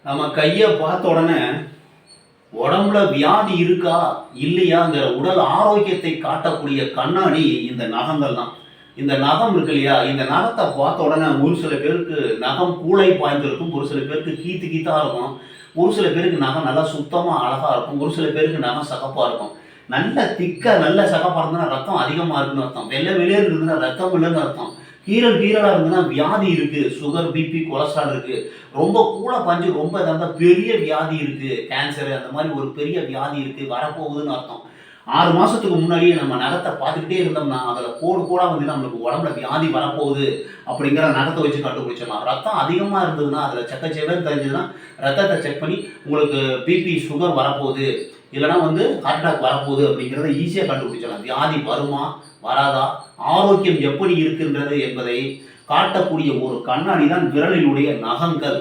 நம்ம கையை பார்த்த உடனே உடம்புல வியாதி இருக்கா இல்லையாங்கிற உடல் ஆரோக்கியத்தை காட்டக்கூடிய கண்ணாடி இந்த நகங்கள் தான். இந்த நகம் இருக்கு இல்லையா, இந்த நகத்தை பார்த்த உடனே ஒரு சில பேருக்கு நகம் கூளை பாய்ந்திருக்கும், ஒரு சில பேருக்கு கீத்து கீத்தா இருக்கும், ஒரு சில பேருக்கு நகம் நல்லா சுத்தமா அழகா இருக்கும், ஒரு சில பேருக்கு நகம் சகப்பா இருக்கும். நல்ல திக்க நல்ல சகப்பா இருந்ததுன்னா ரத்தம் அதிகமா இருக்குன்னு அர்த்தம், வெள்ளை வெளியேறு இருந்ததுன்னா ரத்தம் இல்லைன்னு அர்த்தம், கீரல் கீரலா இருந்ததுன்னா வியாதி இருக்கு, சுகர் பிபி கொலஸ்ட்ரால் இருக்கு, ரொம்ப கூட பஞ்சு ரொம்ப இதாக பெரிய வியாதி இருக்கு, கேன்சர் அந்த மாதிரி ஒரு பெரிய வியாதி இருக்கு வரப்போகுதுன்னு அர்த்தம். 6 மாசத்துக்கு முன்னாடியே நம்ம நகத்தை பார்த்துக்கிட்டே இருந்தோம்னா அதில் கோடு கோடாக வந்து நம்மளுக்கு உடம்புல வியாதி வரப்போகுது அப்படிங்கிற நகத்தை வச்சு கண்டுபிடிச்சிடலாம். ரத்தம் அதிகமாக இருந்ததுன்னா அதில் செக்கச்சேவன்னு தெரிஞ்சதுன்னா ரத்தத்தை செக் பண்ணி உங்களுக்கு பிபி சுகர் வரப்போகுது இல்லைனா வந்து ஹார்ட் அட்டாக் வரப்போகுது அப்படிங்கிறத ஈஸியாக கண்டுபிடிச்சிடலாம். வியாதி வருமா வராதா, ஆரோக்கியம் எப்படி இருக்குன்றது என்பதை காட்டக்கூடிய ஒரு கண்ணாடி தான் விரலினுடைய நகங்கள்.